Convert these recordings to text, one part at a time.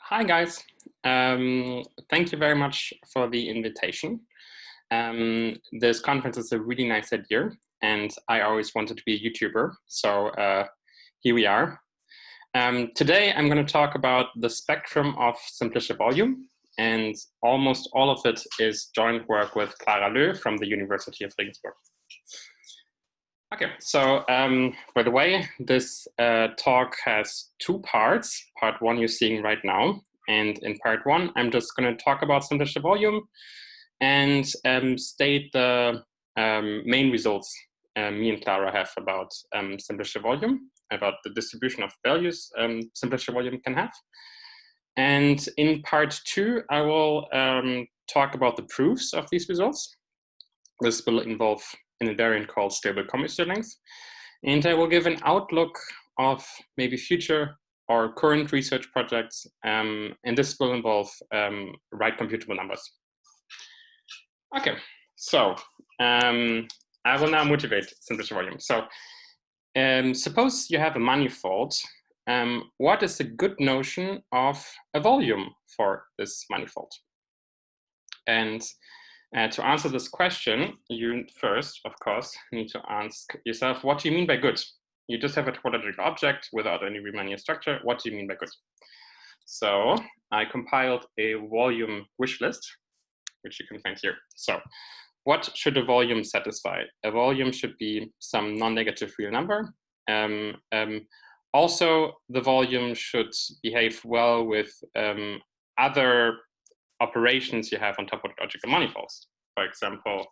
Hi, guys. Thank you very much for the invitation. This conference is a really nice idea, and I always wanted to be a YouTuber, so here we are. Today, I'm going to talk about the spectrum of Simplicial volume, and almost all of it is joint work with Clara Löw from the University of Regensburg. Okay, so by the way, this talk has two parts. Part one you're seeing right now, and in part one, I'm just going to talk about Simplicial volume and state the main results me and Clara have about Simplicial volume, about the distribution of values Simplicial volume can have. And in part two, I will talk about the proofs of these results. This will involve an invariant called stable commutator length. And I will give an outlook of maybe future or current research projects, and this will involve right computable numbers. Okay, so I will now motivate Simplicial volume. So suppose you have a manifold. What is a good notion of a volume for this manifold? And to answer this question, you first, of course, need to ask yourself, what do you mean by good? You just have a topological object without any Riemannian structure. What do you mean by good? So I compiled a volume wish list, which you can find here. So what should a volume satisfy? A volume should be some non-negative real number. Also, the volume should behave well with other operations you have on topological manifolds. For example,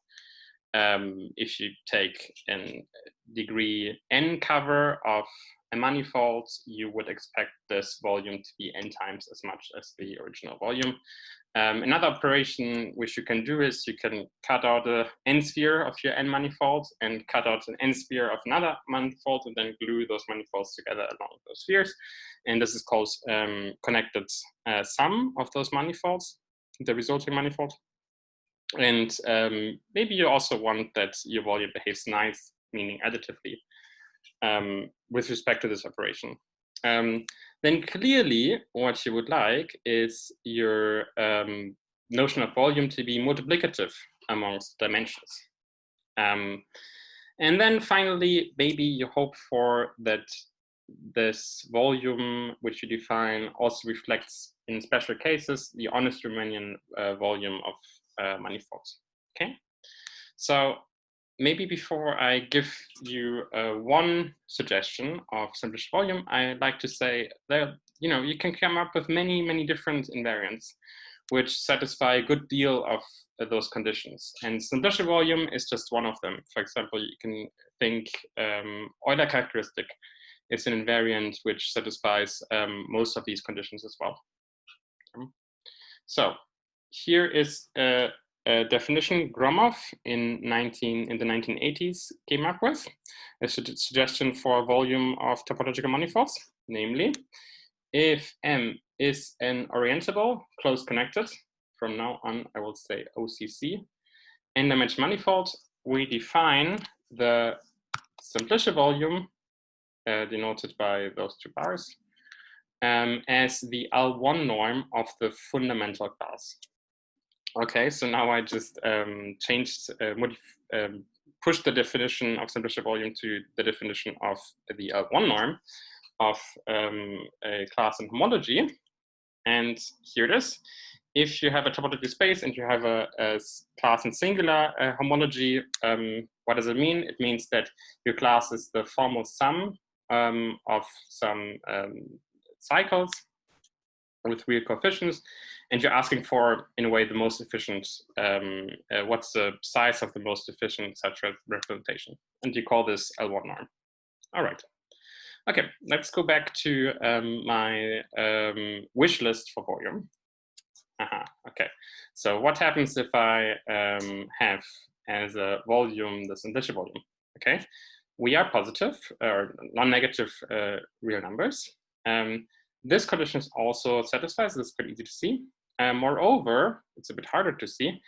if you take a degree n cover of a manifold, you would expect this volume to be n times as much as the original volume. Another operation which you can do is you can cut out the n sphere of your n manifold and cut out an n sphere of another manifold and then glue those manifolds together along those spheres. And this is called connected sum of those manifolds, the resulting manifold. And maybe you also want that your volume behaves nice, meaning additively, with respect to this operation. Then clearly what you would like is your notion of volume to be multiplicative amongst dimensions. And then finally, maybe you hope for that this volume, which you define, also reflects, in special cases, the honest Riemannian volume of manifolds. Okay, so maybe before I give you one suggestion of Simplicial volume, I'd like to say that you can come up with many different invariants which satisfy a good deal of those conditions, and Simplicial volume is just one of them. For example, you can think Euler characteristic is an invariant which satisfies most of these conditions as well. So here is a definition Gromov in the 1980s came up with, a suggestion for a volume of topological manifolds, namely, if M is an orientable, close connected, from now on I will say OCC, n-dimensional manifold, we define the Simplicial volume, denoted by those two bars, as the L1 norm of the fundamental class. Okay, so now I just pushed the definition of Simplicial volume to the definition of the L1 norm of a class in homology. And here it is. If you have a topological space and you have a class in singular homology, what does it mean? It means that your class is the formal sum of some cycles with real coefficients, and you're asking for, in a way, the most efficient, what's the size of the most efficient such representation, and you call this L1 norm. All right. Okay, let's go back to my wish list for volume. Okay, so what happens if I have as a volume the Simplicial volume? Okay, we are positive or non-negative real numbers. This condition is also satisfied, so it's pretty easy to see. Moreover, it's a bit harder to see.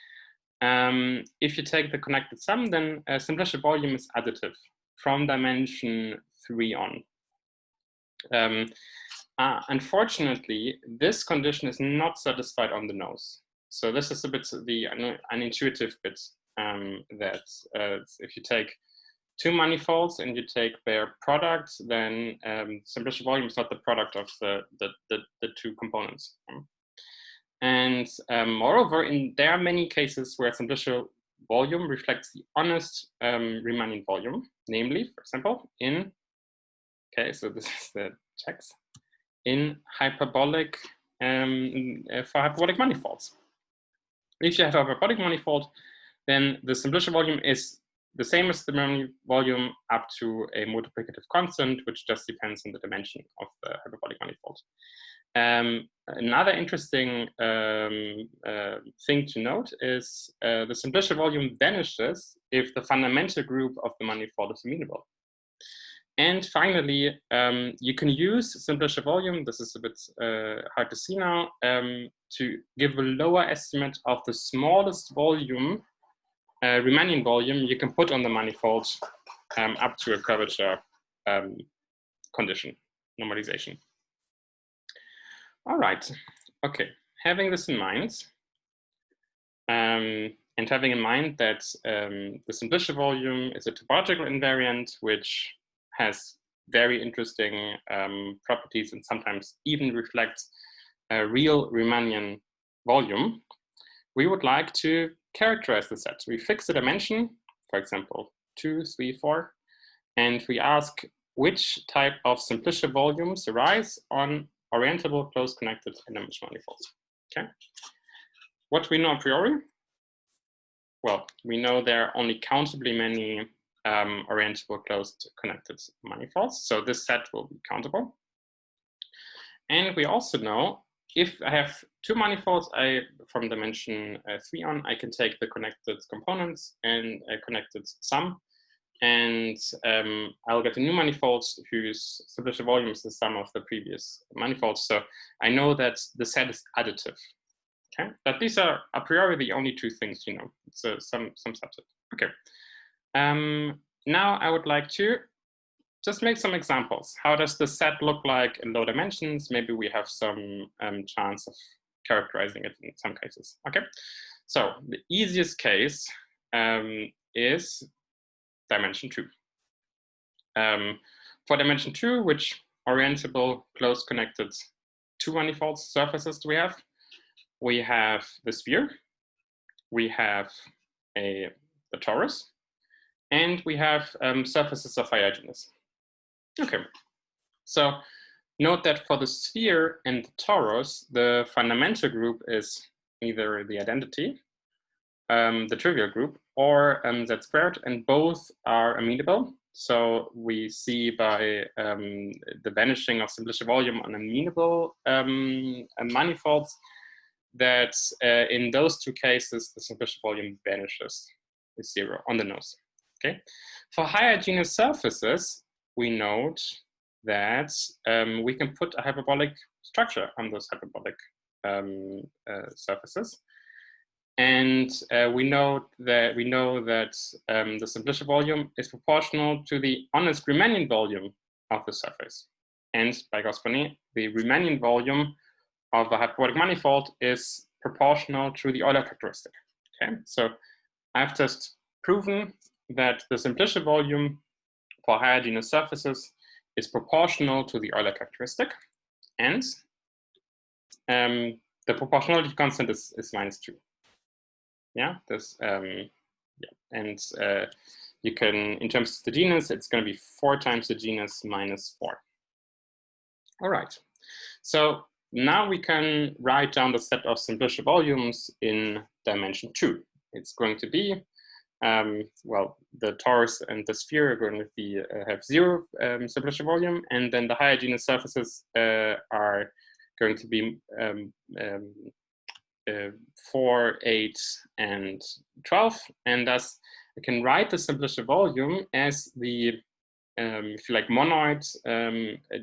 If you take the connected sum, then Simplicial volume is additive from dimension 3 on. Unfortunately, this condition is not satisfied on the nose. So this is a bit the unintuitive bit, that if you take two manifolds and you take their product, then simplicial volume is not the product of the two components. And moreover, there are many cases where simplicial volume reflects the honest Riemannian volume, namely, for example, so this is the checks, in hyperbolic, for hyperbolic manifolds. If you have a hyperbolic manifold, then the simplicial volume is the same as the Riemannian volume up to a multiplicative constant, which just depends on the dimension of the hyperbolic manifold. Another interesting thing to note is the simplicial volume vanishes if the fundamental group of the manifold is immutable. And finally, you can use simplicial volume, this is a bit hard to see now, to give a lower estimate of the smallest volume, Riemannian volume, you can put on the manifold up to a curvature condition, normalization. All right, okay, having this in mind, and having in mind that the simplicial volume is a topological invariant, which has very interesting properties and sometimes even reflects a real Riemannian volume, we would like to characterize the set. We fix the dimension, for example, 2, 3, 4, and we ask which type of simplicial volumes arise on orientable close connected n-dimensional manifolds. Okay. What we know a priori? Well, we know there are only countably many orientable closed connected manifolds. So this set will be countable. And we also know if I have two manifolds, from dimension 3 on, I can take the connected components and a connected sum. And I'll get a new manifold whose simplicial volume is the sum of the previous manifolds. So I know that the set is additive. Okay, but these are a priori the only two things you know. It's some subset. Okay. Now I would like to just make some examples. How does the set look like in low dimensions? Maybe we have some chance of characterizing it in some cases. Okay, so the easiest case is dimension 2. For dimension 2, which orientable close connected two manifolds surfaces do we have? We have the sphere, we have the torus, and we have surfaces of higher genus. Okay, so note that for the sphere and the torus, the fundamental group is either the identity, the trivial group, or z squared, and both are amenable. So we see by the vanishing of simplicial volume on amenable manifolds that in those two cases, the simplicial volume vanishes with 0 on the nose. Okay, for higher genus surfaces, we note that we can put a hyperbolic structure on those hyperbolic surfaces. And we know that the simplicial volume is proportional to the honest Riemannian volume of the surface. And by Gauss-Bonnet, the Riemannian volume of a hyperbolic manifold is proportional to the Euler characteristic. Okay, so I've just proven that the simplicial volume for higher genus surfaces is proportional to the Euler characteristic, and the proportionality constant is -2. Yeah, this and you can, in terms of the genus, it's going to be 4 times the genus -4. All right, so now we can write down the set of simplicial volumes in dimension 2. It's going to be well, the torus and the sphere are going to be have 0 simplicial volume, and then the higher genus surfaces are going to be 4, 8, and 12, and thus I can write the simplicial volume as the, if you like, monoid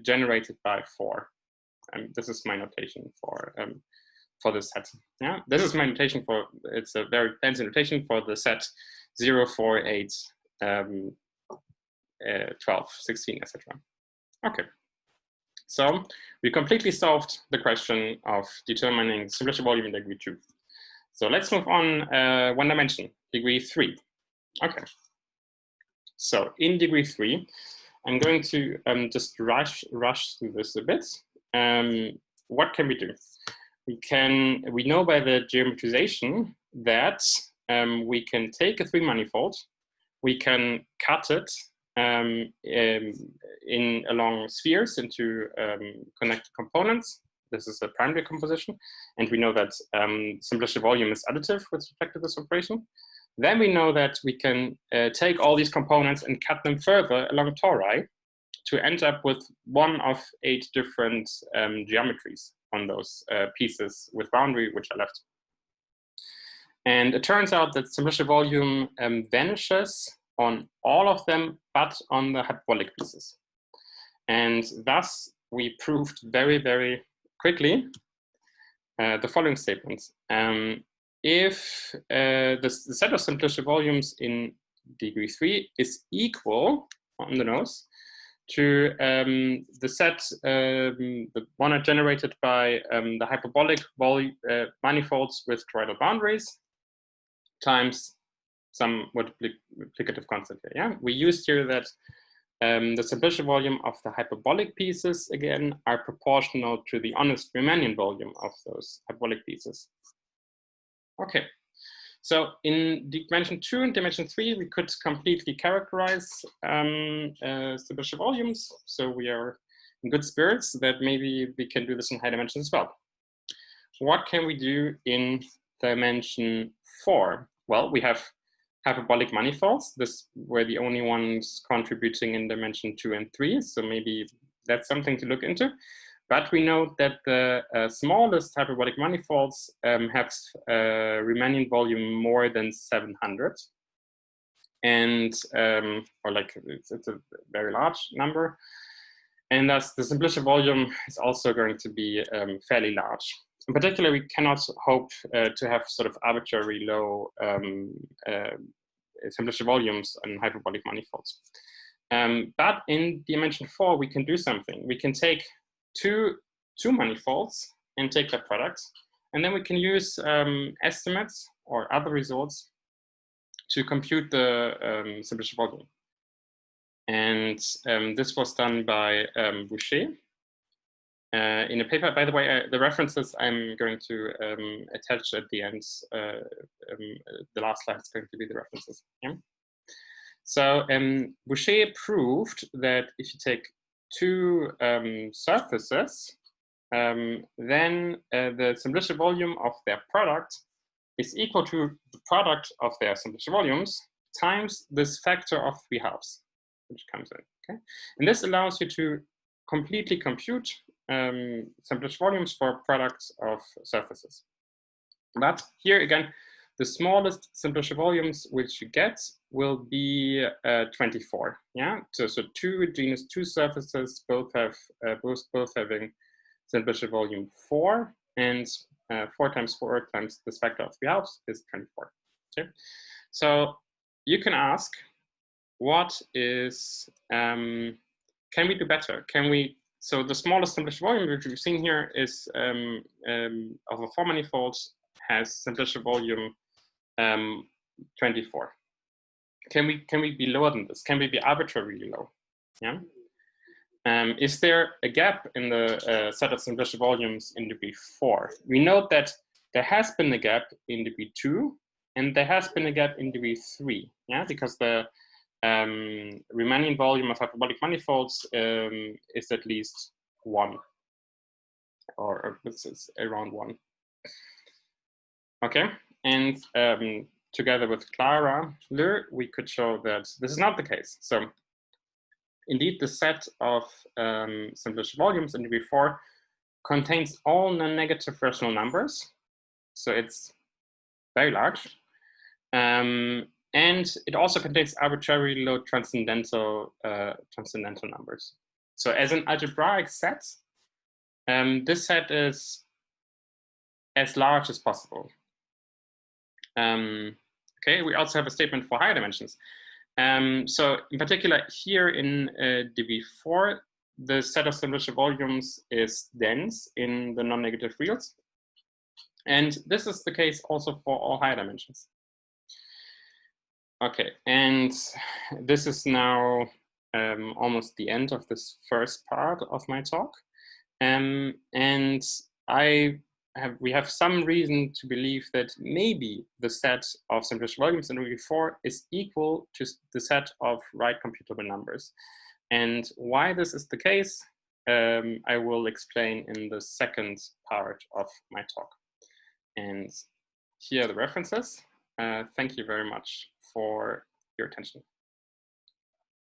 generated by 4. This is my notation for this set. Yeah, this is my notation for, it's a very fancy notation for the set 0, 4, 8, 12, 16, etc. Okay, So we completely solved the question of determining Simplicial volume in degree 2. So let's move on one dimension, degree 3. Okay. So in degree 3, I'm going to just rush through this a bit. What can we do? We know by the geometrization that we can take a 3-manifold, we can cut it along spheres into connected components. This is a prime decomposition, and we know that Simplicial volume is additive with respect to this operation. Then we know that we can take all these components and cut them further along tori to end up with one of 8 different geometries on those pieces with boundary which are left. And it turns out that Simplicial volume vanishes on all of them, but on the hyperbolic pieces. And thus, we proved very, very quickly the following statements. If the set of Simplicial volumes in degree 3 is equal on the nose to the set, the one generated by the hyperbolic manifolds with toroidal boundaries times some multiplicative constant here. Yeah, we used here that the Simplicial volume of the hyperbolic pieces again are proportional to the honest Riemannian volume of those hyperbolic pieces. Okay, so in dimension 2 and dimension 3, we could completely characterize Simplicial volumes. So we are in good spirits that maybe we can do this in high dimensions as well. What can we do in dimension 4? Well, we have hyperbolic manifolds. This were the only ones contributing in dimension 2 and 3. So maybe that's something to look into. But we know that the smallest hyperbolic manifolds have Riemannian volume more than 700. And, or like it's a very large number. And thus the Simplicial volume is also going to be fairly large. In particular, we cannot hope to have sort of arbitrary low Simplicial volumes on hyperbolic manifolds. But in dimension 4, we can do something. We can take two manifolds and take their product, and then we can use estimates or other results to compute the Simplicial volume. And this was done by Boucher. In a paper, by the way, the references I'm going to attach at the end. The last slide is going to be the references. Yeah? So Boucher proved that if you take 2 surfaces, then the Simplicial volume of their product is equal to the product of their Simplicial volumes times this factor of 3/2, which comes in. Okay, and this allows you to completely compute Simplicial volumes for products of surfaces. But here again, the smallest Simplicial volumes which you get will be 24. Yeah, so 2 genus 2 surfaces both have both having Simplicial volume 4, and 4 times 4 times this factor of 3/2 is 24. Okay, so you can ask, what is can we do better? Can we? So the smallest Simplicial volume which we've seen here is of a 4 manifolds has Simplicial volume 24. Can we be lower than this? Can we be arbitrarily low? Yeah. Is there a gap in the set of Simplicial volumes in degree 4? We note that there has been a gap in degree 2, and there has been a gap in degree 3. Yeah, because the Riemannian volume of hyperbolic manifolds is at least 1, or it's around 1. Okay, and together with Clara Le, we could show that this is not the case. So indeed, the set of Simplicial volumes in degree 4 contains all non-negative rational numbers. So it's very large. And it also contains arbitrarily low transcendental numbers. So as an algebraic set, this set is as large as possible. Okay, we also have a statement for higher dimensions. So in particular, here in degree 4, the set of simplicial volumes is dense in the non-negative reals. And this is the case also for all higher dimensions. Okay, and this is now almost the end of this first part of my talk. And we have some reason to believe that maybe the set of simplicial volumes in degree 4 is equal to the set of right computable numbers. And why this is the case, I will explain in the second part of my talk. And here are the references. Thank you very much for your attention.